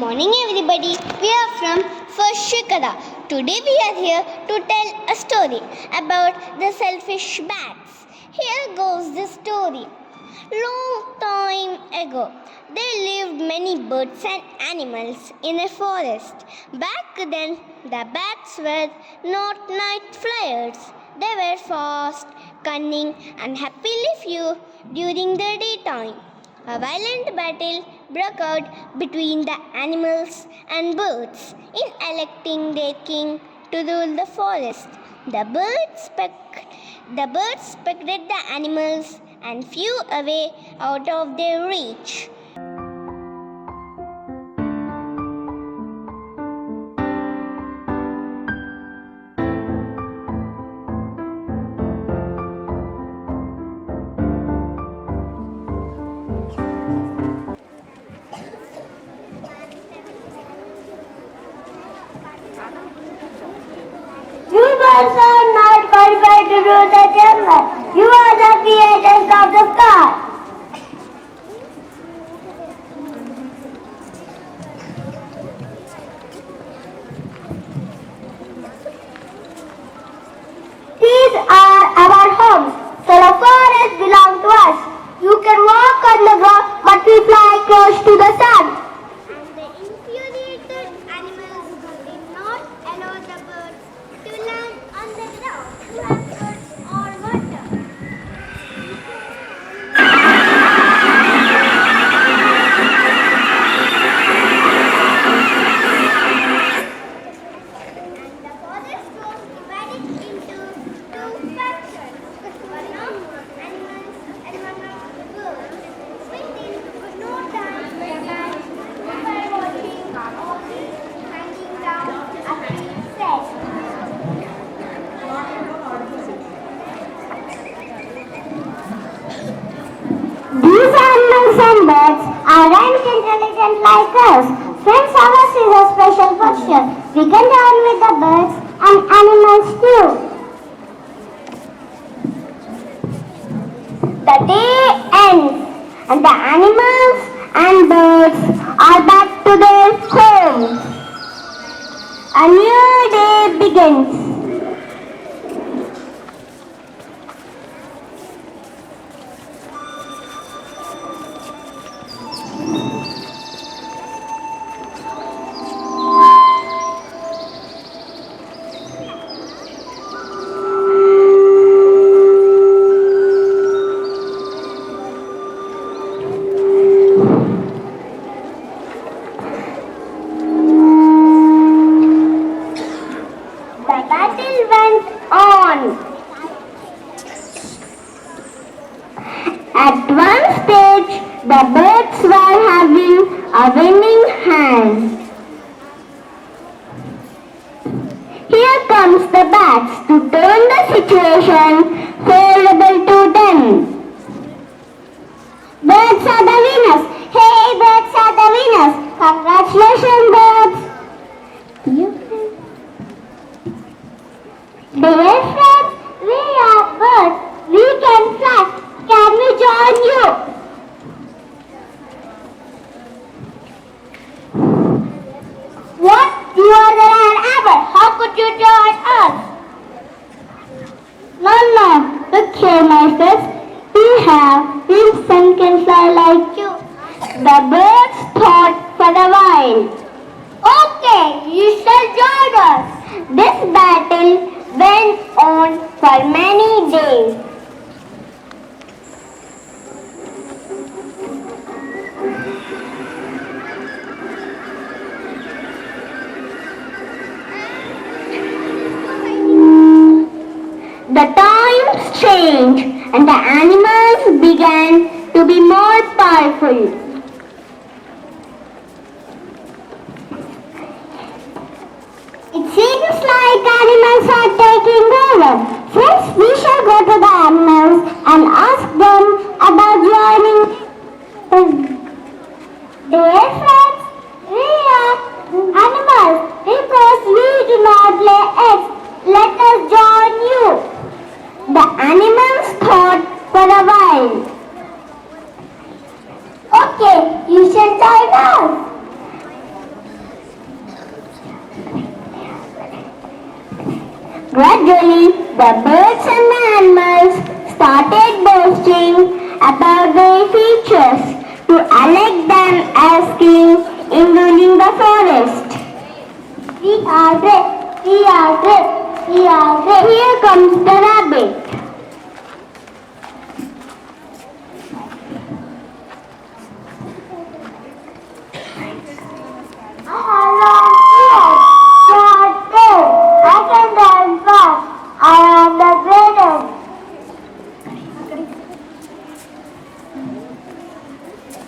morning everybody. We are from First Shikara. Today we are here to tell a story about the selfish bats. Here goes the story. Long time ago, there lived many birds and animals in a forest. Back then, the bats were not night flyers. They were fast, cunning, and happily flew during the daytime. A violent battle broke out between the animals and birds in electing their king to rule the forest. The birds spectated the animals and flew away out of their reach. You birds are not qualified to rule the jungle. You are the creators of the sky. These are our homes, so the forest belongs to us. You can walk on the ground, but we fly close to the sun. And the infuriated animals did not allow the birds to land on the ground, plants, or water. And the forest was divided into two factions, one of animals and one of birds. Within no time, the bats were watching all this hanging down a tree said. These animals and birds aren't intelligent like us. Since ours is a special posture, we can learn with the birds and animals too. The day ends and the animals and birds are back to their homes. A new day begins. The battle went on. At one stage, the birds were having a winning hand. Here comes the bats to turn the situation favorable to them. Birds are the winners. Hey, birds are the winners. Congratulations, birds. Dear friends, we are birds. We can fly. Can we join you? What? You are the rare ever. How could you join us? No. Look here, my friends. We have wings and can fly like you. The birds thought for a while. Okay, you shall join us. This battle went on for many days. The times changed and the animals began to be more powerful. It seems like animals are taking over. Friends, we shall go to the animals and ask them about joining us. Dear friends, we are animals because we do not lay eggs. Let us join you. The animals thought for a while. Okay, you shall join us. the birds and the animals started boasting about their features to elect them as king in ruling the forest. We are great, we are great, we are great. Here comes the rabbit. I have long ears, short tail. I can run fast. I am the greatest.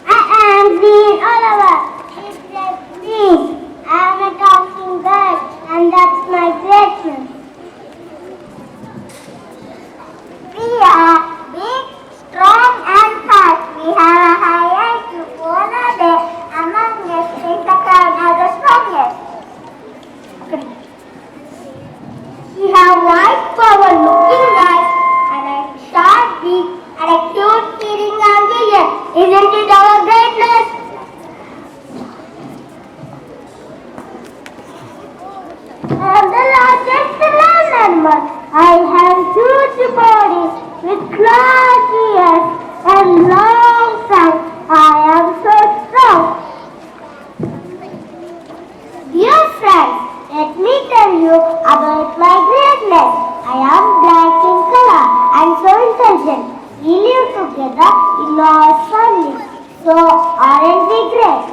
I am green all over. It's like green. I am a talking bird, and that's my greatness. We are big, strong, and fast. We have a high IQ. Polar bear among us is the crown as the strongest. We have white power-looking eyes and a sharp beak and a cute feeding ambition. Isn't it our greatness? I am the largest land animal. I have huge body with claws, ears, and long tongue. I am so strong. Dear friends, let me tell you about my greatness. I am black in color and so intelligent. We live together in large families. So aren't we great?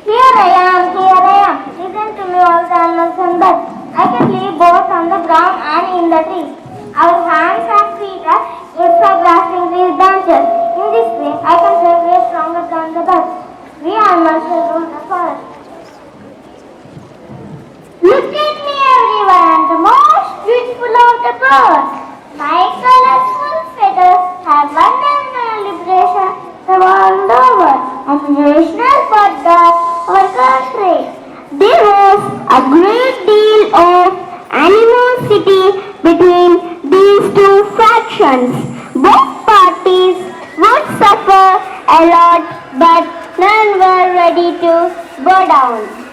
Here I am, here I am. Listen to me, all the animals and birds. I can live both on the ground and in the trees. Our hands and feet are good for grasping these branches. In this way, I can say we are stronger than the birds. We animals will rule the forest. Look at me, everyone, the most beautiful of the birds. My colorful feathers have won national liberation the world over, and national bird of our country. There was a great deal of animosity between these two factions. Both parties would suffer a lot, but none were ready to bow down.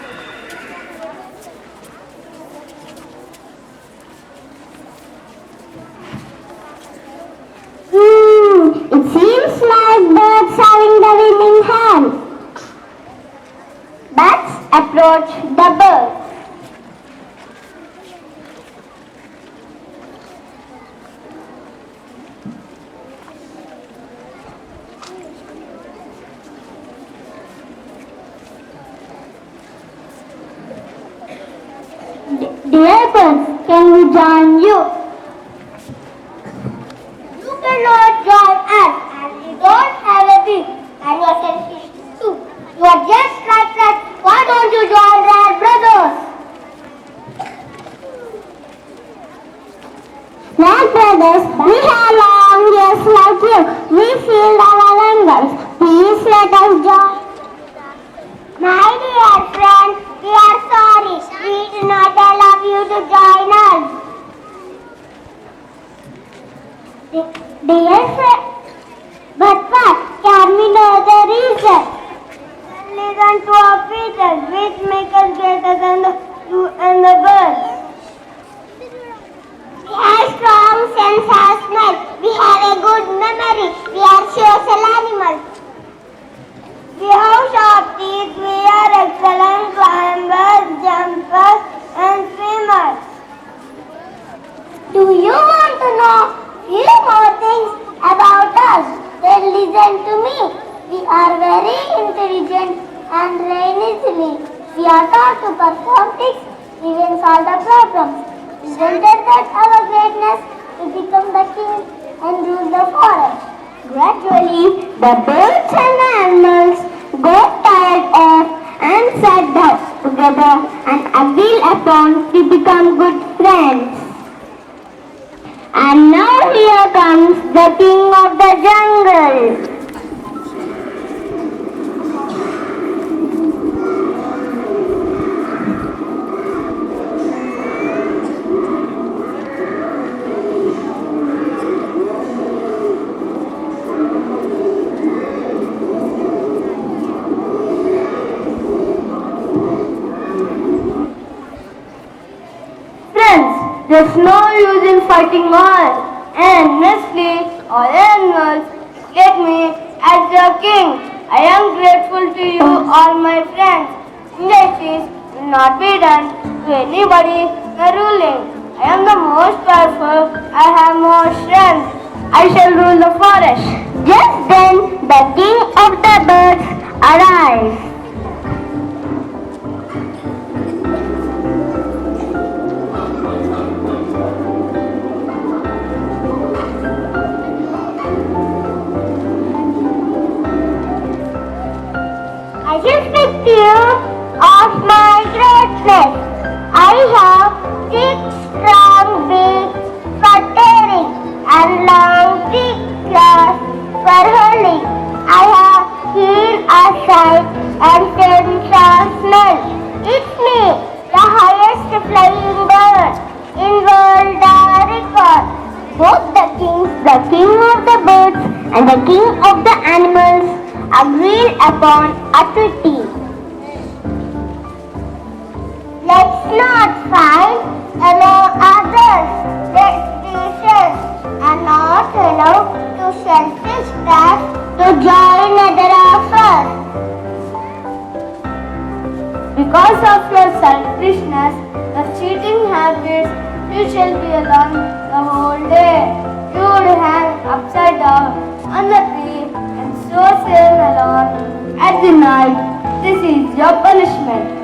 It seems like birds having the winning hand. Bats approach the bird. Dear birds, can we join you? You cannot join us, and you don't have a beak, and you are selfish too. You are just like that. Why don't you join our brothers? Like brothers, we have long ears like you. We feel our angles. Please let us join. My dear friends, we are sorry. We do not allow you to join us. Dear friend, but what? Can we know the reason? Listen to our features, which make us greater than you and the birds. We have strong sense of smell. We have a good memory. We are social animals. We have sharp teeth. We are excellent climbers, jumpers, and swimmers. Do you want to know few more things about us? Then listen to me. We are very intelligent and learn easily. We are taught to perform tricks, even solve the problems. Isn't that our greatness to become the king and rule the forest? Gradually, the birds and the animals got tired of and sat down together and agreed upon to become good friends. And now here comes the king of the jungle. There's no use in fighting all. And Nestle, all animals, let me as your king. I am grateful to you, all my friends. Injustice will not be done to anybody ruling. I am the most powerful. I have more strength. I shall rule the forest. Just then, the king of the birds arrived. I shall speak to you of my greatness. I have 6 strong beaks for tearing and long thick claws for holding. I have keen eyesight and sense of smell. It's me, the highest flying bird in world record. Both the king of the birds and the king of the animals agreed upon a treaty. Let's not fight among others. Let's be friends and not allow two selfish cats to join other of us. Because of your selfishness, the cheating habits, you shall be alone the whole day. You would hang upside down on the tree and so sail alone at the night. This is your punishment.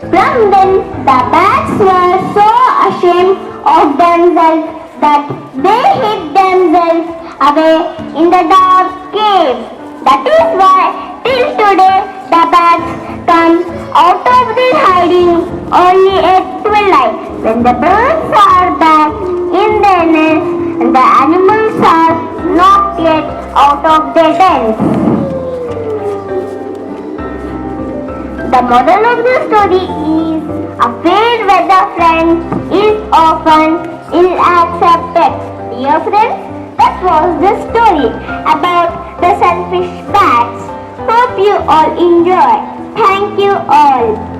From then, the bats were so ashamed of themselves that they hid themselves away in the dark cave. That is why, till today, the bats come out of their hiding only at twilight, when the birds are back in their nests and the animals are not yet out of their dens. The moral of the story is a fair weather friend is often ill-accepted. Dear friends, that was the story about the selfish bats. Hope you all enjoy. Thank you all.